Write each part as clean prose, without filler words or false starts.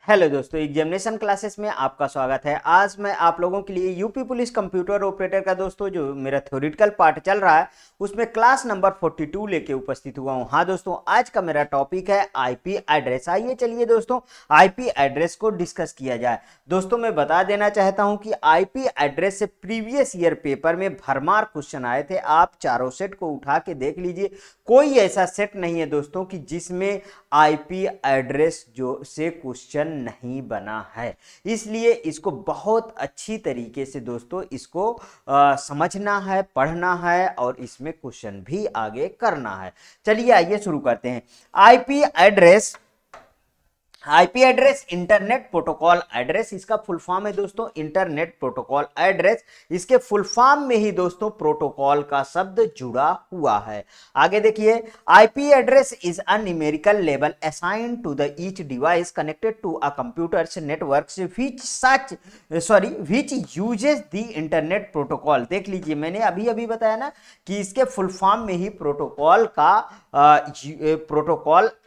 Hello दोस्तों, examination classes में आपका स्वागत है। आज मैं आप लोगों के लिए यूपी पुलिस कंप्यूटर ऑपरेटर का दोस्तों जो मेरा थ्योरेटिकल पार्ट चल रहा है उसमें क्लास नंबर 42 लेके उपस्थित हुआ हूं। हाँ दोस्तों, आज का मेरा टॉपिक है आईपी एड्रेस। आइए चलिए दोस्तों आईपी एड्रेस को डिस्कस किया जाए। दोस्तों मैं बता देना चाहता हूं कि आईपी एड्रेस से प्रीवियस ईयर पेपर में भरमार क्वेश्चन आए थे। आप चारों सेट को उठा के देख लीजिए, कोई ऐसा सेट नहीं है दोस्तों कि जिसमें आईपी एड्रेस जो से क्वेश्चन नहीं बना है। इसलिए इसको बहुत अच्छी तरीके से दोस्तों इसको समझना है, पढ़ना है और इसमें क्वेश्चन भी आगे करना है। चलिए आइए शुरू करते हैं। IP address internet protocol address, इसका फुल फॉर्म है दोस्तों इंटरनेट प्रोटोकॉल एड्रेस। इसके फुल फॉर्म में ही दोस्तों प्रोटोकॉल का शब्द जुड़ा हुआ है। आगे देखिए, IP address is a numerical label assigned to the each device connected to a computers networks which uses the internet protocol. देख लीजिए, मैंने अभी अभी बताया ना कि इसके फुल फॉर्म में ही प्रोटोकॉल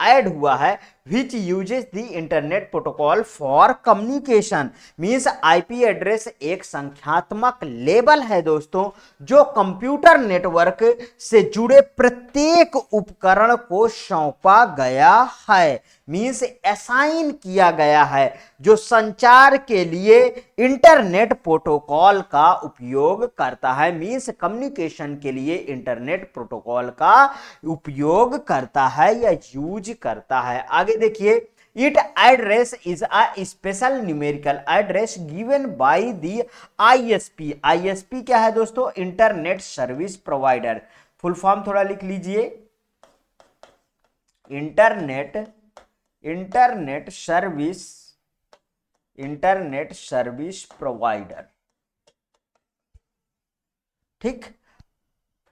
ऐड हुआ है। which uses the internet protocol for communication means IP address एक संख्यात्मक लेबल है दोस्तों जो कंप्यूटर नेटवर्क से जुड़े प्रत्येक उपकरण को सौंपा गया है, मीन्स असाइन किया गया है, जो संचार के लिए इंटरनेट प्रोटोकॉल का उपयोग करता है। मीन्स कम्युनिकेशन के लिए इंटरनेट प्रोटोकॉल का उपयोग करता है या यूज करता है। आगे देखिए, it address is a special numerical address given by the ISP. ISP क्या है दोस्तों? Internet service provider. Full form थोड़ा लिख लीजिए, इंटरनेट सर्विस प्रोवाइडर। ठीक,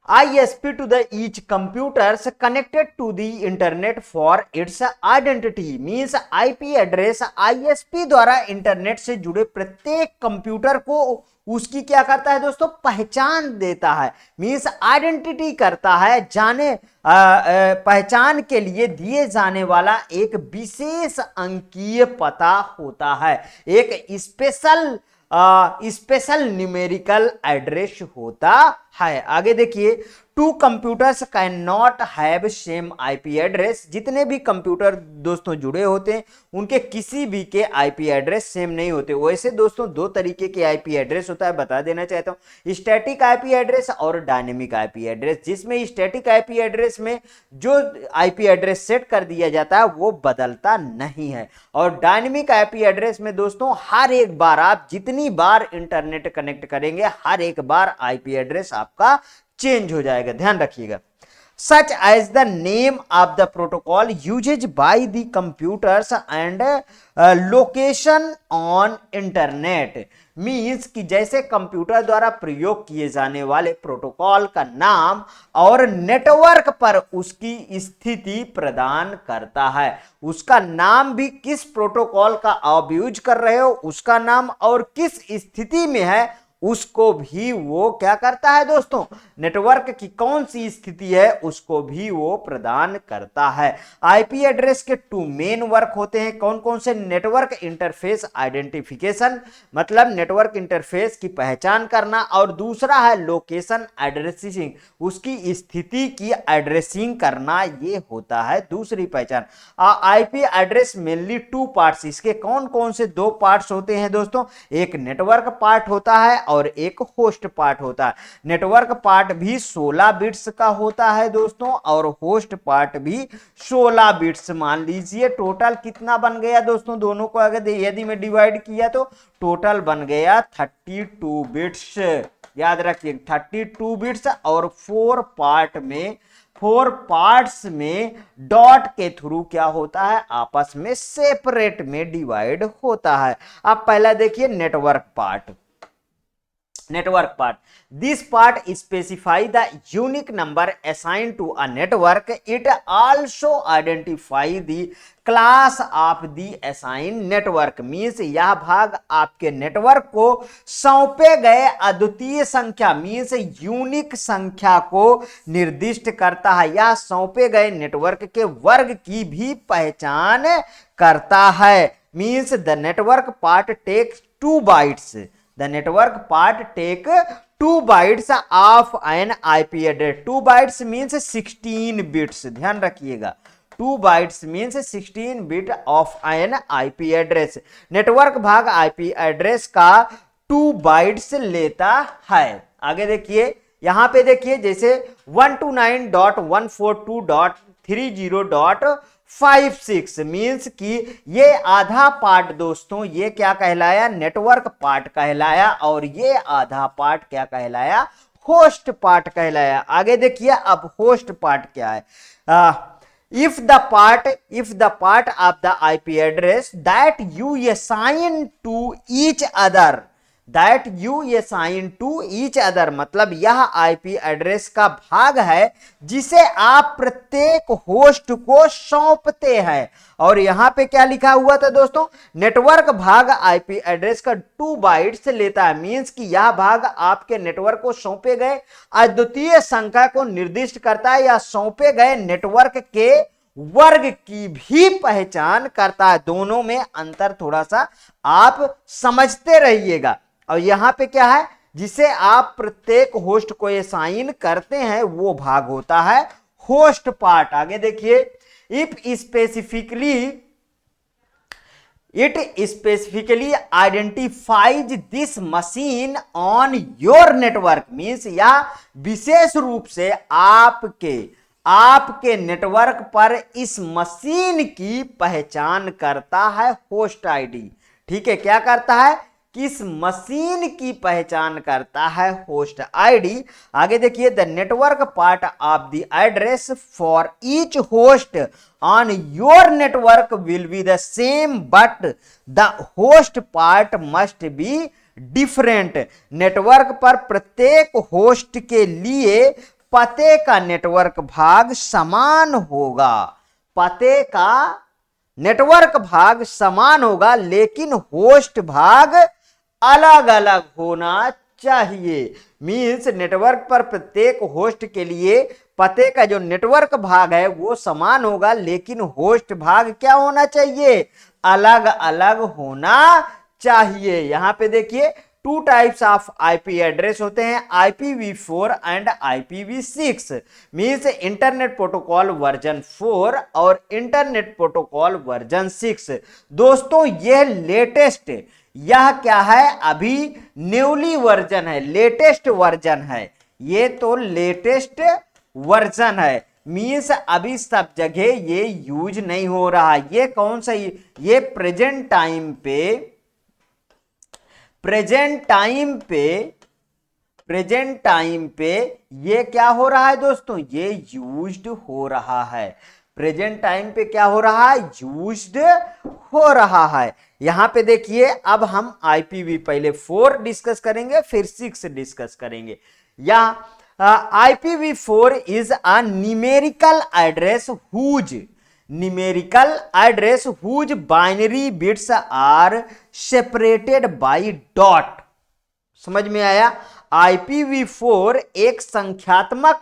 ISP to the each computers connected to the internet for its identity means IP address ISP द्वारा internet से जुड़े प्रत्येक कंप्यूटर को उसकी क्या करता है दोस्तों? पहचान देता है, मीन्स आइडेंटिटी करता है। पहचान के लिए दिए जाने वाला एक विशेष अंकीय पता होता है, एक स्पेशल न्यूमेरिकल एड्रेस होता है। आगे देखिए, two computers can not have same IP address. जितने भी कंप्यूटर दोस्तों जुड़े होते हैं उनके किसी भी के आईपी एड्रेस सेम नहीं होते। वैसे दोस्तों दो तरीके के आईपी एड्रेस होता है, बता देना चाहता हूं, स्टैटिक आईपी एड्रेस और डायनेमिक आईपी एड्रेस। जिसमें स्टैटिक आईपी एड्रेस में जो आईपी एड्रेस सेट कर दिया जाता है वो बदलता नहीं है, और डायनेमिक आईपी एड्रेस में दोस्तों हर एक बार आप जितनी बार इंटरनेट कनेक्ट करेंगे हर एक बार आईपी एड्रेस आपका चेंज हो जाएगा। ध्यान रखिएगा। such as the name of the protocol used by the computers and location on internet means कि जैसे कंप्यूटर द्वारा प्रयोग किए जाने वाले प्रोटोकॉल का नाम और नेटवर्क पर उसकी स्थिति प्रदान करता है। उसका नाम भी, किस प्रोटोकॉल का आप यूज कर रहे हो उसका नाम और किस स्थिति में है उसको भी वो क्या करता है दोस्तों? नेटवर्क की कौन सी स्थिति है उसको भी वो प्रदान करता है। आईपी एड्रेस के टू मेन वर्क होते हैं। कौन कौन से? नेटवर्क इंटरफेस आइडेंटिफिकेशन, मतलब नेटवर्क इंटरफेस की पहचान करना, और दूसरा है लोकेशन एड्रेसिंग, उसकी स्थिति की एड्रेसिंग करना, ये होता है दूसरी पहचान। IP address mainly two parts, इसके कौन कौन से दो पार्ट्स होते हैं दोस्तों? एक नेटवर्क पार्ट होता है और एक होस्ट पार्ट होता है। नेटवर्क पार्ट भी 16 बिट्स का होता है दोस्तों और होस्ट पार्ट भी 16 बिट्स। मान लीजिए टोटल कितना बन गया दोस्तों? दोनों को अगर यदि मैं डिवाइड किया तो टोटल बन गया 32 बिट्स। याद रखिए 32 बिट्स, और 4 पार्ट्स में डॉट के थ्रू क्या होता है? आपस में सेपरेट में डिवाइड होता है। अब पहला देखिए network part. This part specify the unique number assigned to a network. It also identify the class of the assigned network. Means यह भाग आपके नेटवर्क को सौंपे गए अद्वितीय संख्या मीन्स यूनिक संख्या को निर्दिष्ट करता है, या सौंपे गए नेटवर्क के वर्ग की भी पहचान करता है। Means the network part take 2 bytes, the network part take 2 bytes of an IP address. 2 bytes means 16 bits, ध्यान रखिएगा 2 bytes means 16 bit of an IP address. Network भाग आईपी एड्रेस का 2 बाइट्स लेता है। आगे देखिए, यहां पे देखिए जैसे 129.142.30.56 मीन्स कि ये आधा पार्ट दोस्तों ये क्या कहलाया, नेटवर्क पार्ट कहलाया, और ये आधा पार्ट क्या कहलाया, होस्ट पार्ट कहलाया। आगे देखिए अब होस्ट पार्ट क्या है। if the part of the IP address that you assign to each other मतलब यह आईपी एड्रेस का भाग है जिसे आप प्रत्येक होस्ट को सौंपते हैं। और यहां पे क्या लिखा हुआ था दोस्तों, नेटवर्क भाग आईपी एड्रेस का 2 बाइट्स लेता है, मींस कि यह भाग आपके नेटवर्क को सौंपे गए अद्वितीय संख्या को निर्दिष्ट करता है या सौंपे गए नेटवर्क के वर्ग की भी पहचान करता है। दोनों में अंतर थोड़ा सा आप समझते रहिएगा। और यहां पे क्या है, जिसे आप प्रत्येक होस्ट को असाइन करते हैं वो भाग होता है होस्ट पार्ट। आगे देखिए, it specifically identifies this machine on your network means यह विशेष रूप से आपके नेटवर्क पर इस मशीन की पहचान करता है होस्ट आईडी। ठीक है, क्या करता है, किस मशीन की पहचान करता है, होस्ट आईडी। आगे देखिए, the network part of the address for each host on your network will be the same but the host part must be different. Network पर प्रत्येक होस्ट के लिए पते का नेटवर्क भाग समान होगा, पते का नेटवर्क भाग समान होगा, लेकिन होस्ट भाग अलग अलग होना चाहिए। मींस नेटवर्क पर प्रत्येक होस्ट के लिए पते का जो नेटवर्क भाग है वो समान होगा, लेकिन होस्ट भाग क्या होना चाहिए, अलग अलग होना चाहिए। यहां पे देखिए 2 टाइप्स ऑफ आईपी एड्रेस होते हैं, IPv4 and IPv6 means internet protocol version 4 और इंटरनेट प्रोटोकॉल वर्जन 6। दोस्तों यह लेटेस्ट, यह क्या है, अभी न्यूली वर्जन है, लेटेस्ट वर्जन है, ये तो लेटेस्ट वर्जन है मींस अभी सब जगह ये यूज नहीं हो रहा। ये कौन सा, ये प्रेजेंट टाइम पे ये क्या हो रहा है दोस्तों, ये यूज्ड हो रहा है। प्रेजेंट टाइम पे क्या हो रहा है, यूज्ड हो रहा है। यहां पे देखिए, अब हम IPv पहले 4 डिस्कस करेंगे फिर 6 डिस्कस करेंगे। IPv4 is a numerical address whose binary bits are separated by dot. समझ में आया, IPv4 एक संख्यात्मक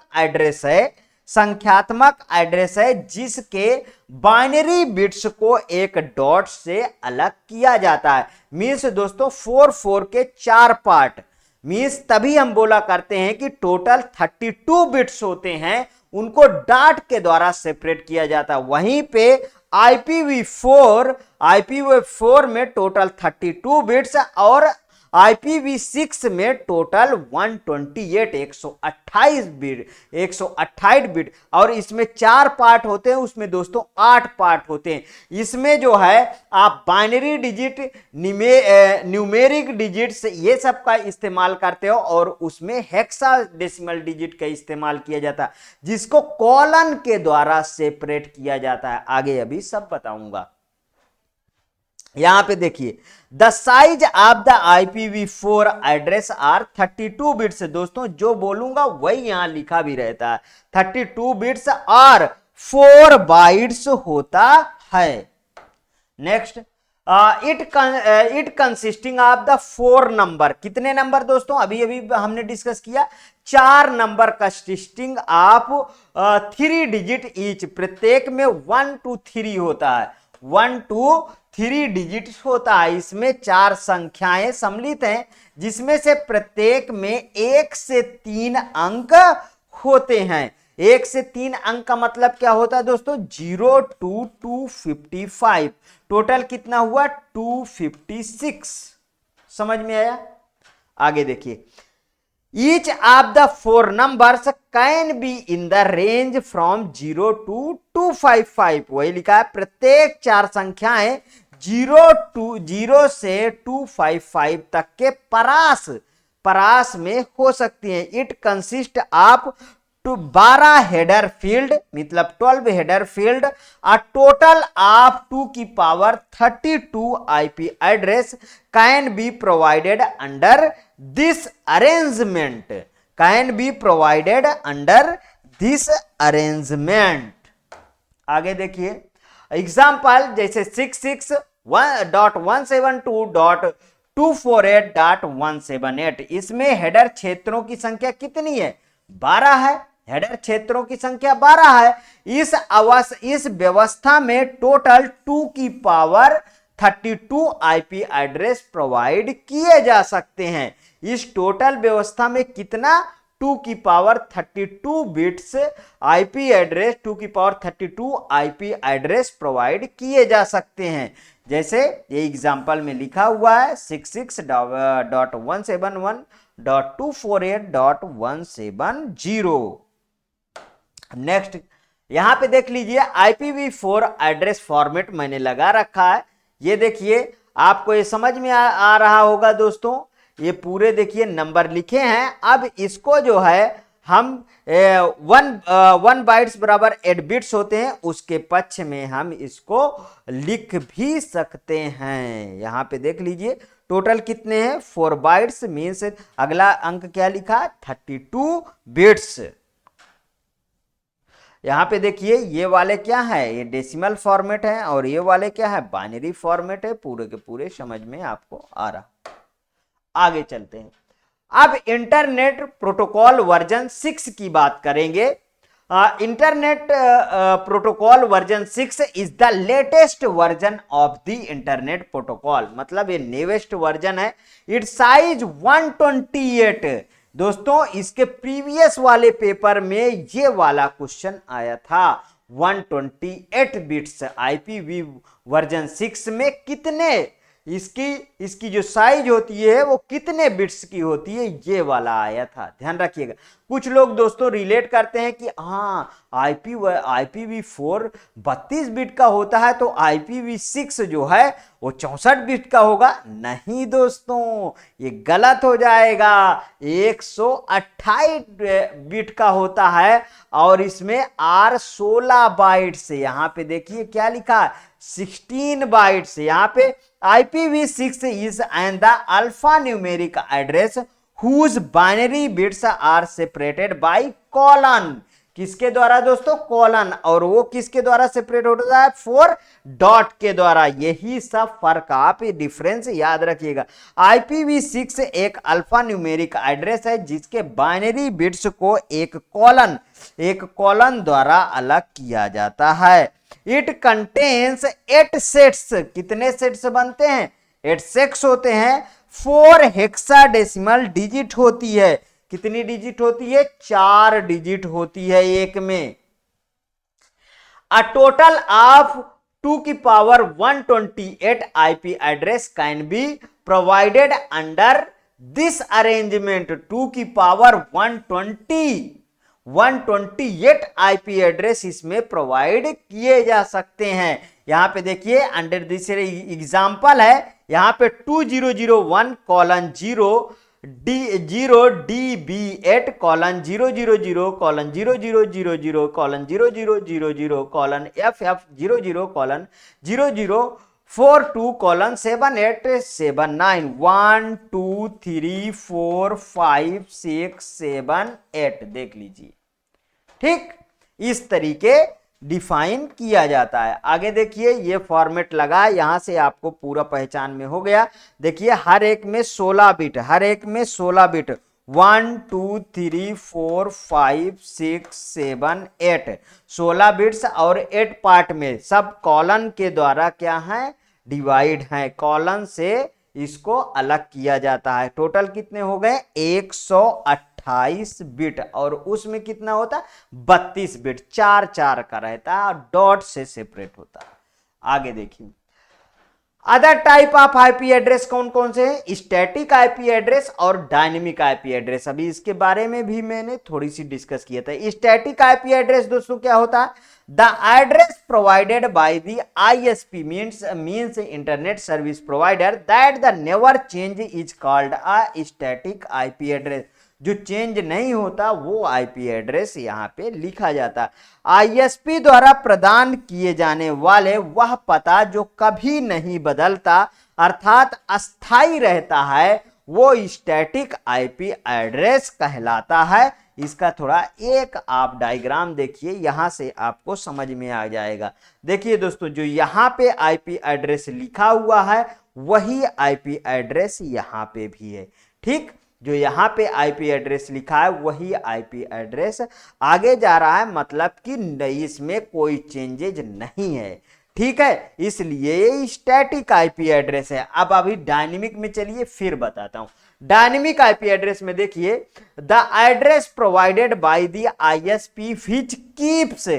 एड्रेस है जिसके बाइनरी बिट्स को एक डॉट से अलग किया जाता है। मींस दोस्तों 4 के 4 पार्ट, मींस तभी हम बोला करते हैं कि टोटल 32 बिट्स होते हैं, उनको डॉट के द्वारा सेपरेट किया जाता है। वहीं पे IPv4 में टोटल 32 बिट्स और IPv6 में टोटल 128 बिट और इसमें 4 पार्ट होते हैं, उसमें दोस्तों 8 पार्ट होते हैं। इसमें जो है आप बाइनरी डिजिट, न्यूमेरिक डिजिट्स ये सब का इस्तेमाल करते हो और उसमें हेक्साडेसिमल डिजिट का इस्तेमाल किया जाता है जिसको कॉलन के द्वारा सेपरेट किया जाता है। आगे अभी सब बताऊंगा। यहां पे देखिए, the size of the IPv4 address are 32 bits. दोस्तों जो बोलूंगा वही यहां लिखा भी रहता है, 32 बिट्स और 4 बाइट्स होता है। Next, it consisting of the 4 number. कितने नंबर दोस्तों, अभी हमने डिस्कस किया 4 number consisting of 3 digit each. प्रत्येक में 1 to 3 होता है 1 to 3 डिजिट होता है। इसमें 4 संख्याएं सम्मिलित हैं, जिसमें से प्रत्येक में 1 से 3 अंक होते हैं। 1 से 3 अंक का मतलब क्या होता है दोस्तों? 0 to 255। टोटल कितना हुआ? 256। समझ में आया? आगे देखिए, each of the 4 numbers can be in the range from 0 to 255। वही लिखा है, प्रत्येक 4 संख्याएं 0 से 255 तक के परास में हो सकती हैं। It consist of 12 header field, मतलब 12 header field, a total of 2 की power 32 IP address can be provided under this arrangement. Can be provided under this arrangement. आगे देखिए एग्जाम्पल, जैसे 66.172.248.178। इसमें हेडर क्षेत्रों की संख्या कितनी है? 12 है। हेडर क्षेत्रों की संख्या 12 है। इस व्यवस्था में टोटल 2 की पावर 32 आईपी एड्रेस प्रोवाइड किए जा सकते हैं। इस टोटल व्यवस्था में कितना? 2 की पावर 32 बिट्स आईपी एड्रेस, 2 की पावर 32 आईपी एड्रेस प्रोवाइड किए जा सकते हैं। जैसे ये एग्जांपल में लिखा हुआ है 66.171.248.170। नेक्स्ट यहां पे देख लीजिए, IPv4 एड्रेस फॉर्मेट मैंने लगा रखा है। ये देखिए, आपको ये समझ में आ रहा होगा दोस्तों। ये पूरे देखिए नंबर लिखे हैं। अब इसको जो है हम 1 बाइट्स बराबर 8 बिट्स होते हैं, उसके पक्ष में हम इसको लिख भी सकते हैं। यहां पे देख लीजिए टोटल कितने हैं? 4 बाइट्स मीन्स अगला अंक क्या लिखा? 32 बिट्स। यहां पे देखिए ये वाले क्या है? ये डेसिमल फॉर्मेट है, और ये वाले क्या है? बाइनरी फॉर्मेट है। पूरे के पूरे समझ में आपको आ रहा। आगे चलते हैं। अब इंटरनेट प्रोटोकॉल वर्जन 6 की बात करेंगे। Internet protocol version 6 is the latest version of the internet protocol, मतलब ये नेवेस्ट वर्जन है। It size 128। दोस्तों इसके प्रीवियस वाले पेपर में ये वाला क्वेश्चन आया था। 128 बिट्स IPv वर्जन 6 में कितने इसकी जो साइज होती है वो कितने बिट्स की होती है, ये वाला आया था। ध्यान रखिएगा। कुछ लोग दोस्तों रिलेट करते हैं कि हाँ IPv4 32 बिट का होता है तो IPv6 जो है वो 64 बिट का होगा। नहीं दोस्तों, ये गलत हो जाएगा। 128 बिट का होता है, और इसमें R16 बाइट से, यहां पे देखिए क्या लिखा है? 16 बाइट्स। यहां पे IPv6 is and the alphanumeric address whose binary bits are separated by colon। किसके द्वारा दोस्तों? कॉलन। और वो किसके द्वारा सेपरेट होता है? 4 डॉट के द्वारा। यही सब फर्क, आप डिफरेंस याद रखिएगा। IPv6 एक अल्फा न्यूमेरिक एड्रेस है जिसके बाइनरी बिट्स को एक कॉलन द्वारा अलग किया जाता है। It contains 8 sets. कितने सेट्स बनते हैं? 8 सेट्स होते हैं। 4 हेक्साडेसिमल डिजिट होती है। कितनी डिजिट होती है? 4 डिजिट होती है एक में। अ टोटल ऑफ 2 की power 128 IP address can be provided under this arrangement. 2 की पावर 128 IP एड्रेस इसमें प्रोवाइड किए जा सकते हैं। यहां पे देखिए अंडर दिस एग्जांपल है, यहां पे 2001:0000:0000:0000:0042:7879 1 2 3 4 5 6 7 8 देख लीजिए। ठीक, इस तरीके डिफाइन किया जाता है। आगे देखिए ये फॉर्मेट लगा, यहां से आपको पूरा पहचान में हो गया। देखिए हर एक में 16 बिट, हर एक में 16 बिट। 1 2 3 4 5 6 7 8 16 बिट्स और 8 पार्ट में सब कॉलन के द्वारा क्या है, डिवाइड है। कॉलन से इसको अलग किया जाता है। टोटल कितने हो गए, 128 बिट, और उसमें कितना होता है, 32 बिट, 4 4 का रहता है और डॉट से सेपरेट होता है। आगे देखिए, other type of IP address कौन कौन से हैं, स्टैटिक आईपी एड्रेस और डायनेमिक आईपी एड्रेस। अभी इसके बारे में भी मैंने थोड़ी सी डिस्कस किया था। स्टैटिक आईपी एड्रेस दोस्तों क्या होता है, the address provided by the ISP means internet service provider that the never change is called a static IP address. जो चेंज नहीं होता वो आईपी एड्रेस यहां पे लिखा जाता। आईएसपी द्वारा प्रदान किए जाने वाले वह पता जो कभी नहीं बदलता अर्थात अस्थाई रहता है, वो स्टैटिक आईपी एड्रेस कहलाता है। इसका थोड़ा एक आप डायग्राम देखिए, यहां से आपको समझ में आ जाएगा। देखिए दोस्तों, जो यहां पे आईपी एड्रेस लिखा हुआ है वही आईपी एड्रेस यहां पे भी है। ठीक, जो यहां पे आईपी एड्रेस लिखा है वही आईपी एड्रेस आगे जा रहा है, मतलब कि इसमें कोई चेंजेज नहीं है। ठीक है, इसलिए ये स्टैटिक आईपी एड्रेस है। अब अभी डायनेमिक में चलिए फिर बताता हूं। डायनेमिक आईपी एड्रेस में देखिए, the address provided by the ISP which keeps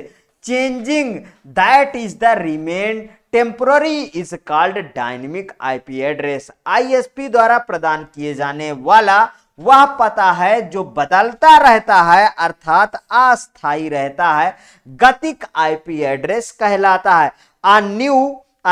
changing that is the remain temporary is called dynamic IP address. ISP द्वारा प्रदान किए जाने वाला वह पता है जो बदलता रहता है अर्थात अस्थाई रहता है, गतिक आईपी एड्रेस कहलाता है। A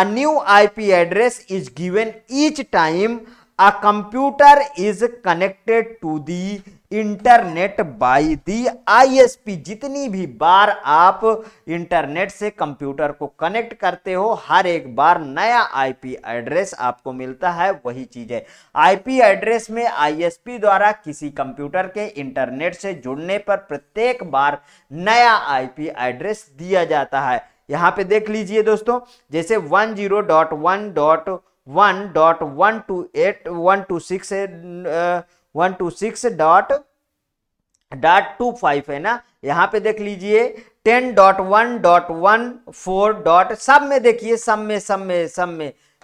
new IP address is given each time a computer is connected to the internet by the ISP. जितनी भी बार आप इंटरनेट से कंप्यूटर को कनेक्ट करते हो, हर एक बार नया आईपी एड्रेस आपको मिलता है, वही चीज है। आईपी एड्रेस में आईएसपी द्वारा किसी कंप्यूटर के इंटरनेट से जुड़ने पर प्रत्येक बार नया आईपी एड्रेस दिया जाता है। यहां पे देख लीजिए दोस्तों, जैसे 10.1.1.126.126.25 है ना। यहां पे देख लीजिए 10.1.14. सब में देखिए, सब में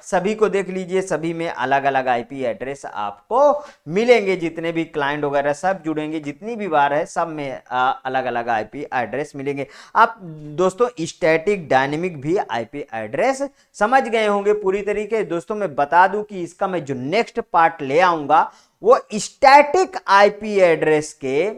सभी को देख लीजिए, सभी में अलग अलग आईपी एड्रेस आपको मिलेंगे। जितने भी क्लाइंट वगैरह सब जुड़ेंगे, जितनी भी बार है, सब में अलग अलग आईपी एड्रेस मिलेंगे। आप दोस्तों स्टैटिक डायनेमिक भी आईपी एड्रेस समझ गए होंगे पूरी तरीके। दोस्तों मैं बता दूं कि इसका मैं जो नेक्स्ट पार्ट ले आऊंगा वो स्टैटिक आईपी एड्रेस के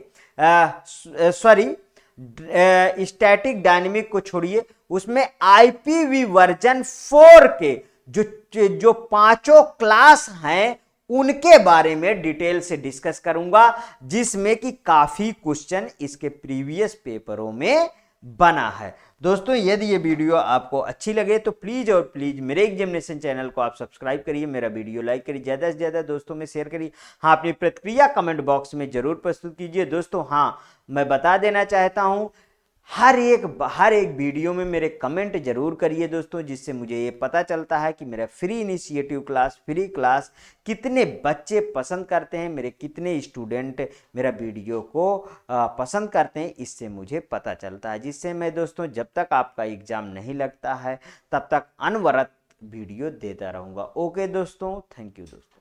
स्टैटिक डायनेमिक को छोड़िए, उसमें आईपीवी वर्जन 4 के जो पांचों क्लास हैं उनके बारे में डिटेल से डिस्कस करूंगा, जिसमें कि काफी क्वेश्चन इसके प्रीवियस पेपरों में बना है। दोस्तों यदि ये वीडियो आपको अच्छी लगे तो प्लीज और प्लीज मेरे एग्जामिनेशन चैनल को आप सब्सक्राइब करिए, मेरा वीडियो लाइक करिए, ज्यादा से ज्यादा दोस्तों में शेयर करिए। हाँ, अपनी प्रतिक्रिया कमेंट बॉक्स में जरूर प्रस्तुत कीजिए। दोस्तों हाँ, मैं बता देना चाहता हूं, हर एक वीडियो में मेरे कमेंट जरूर करिए दोस्तों, जिससे मुझे ये पता चलता है कि मेरा free initiative class, free class कितने बच्चे पसंद करते हैं, मेरे कितने स्टूडेंट मेरा वीडियो को पसंद करते हैं, इससे मुझे पता चलता है। जिससे मैं दोस्तों जब तक आपका एग्जाम नहीं लगता है तब तक अनवरत वीडियो देता रहूँगा। ओके दोस्तों, थैंक यू दोस्तों।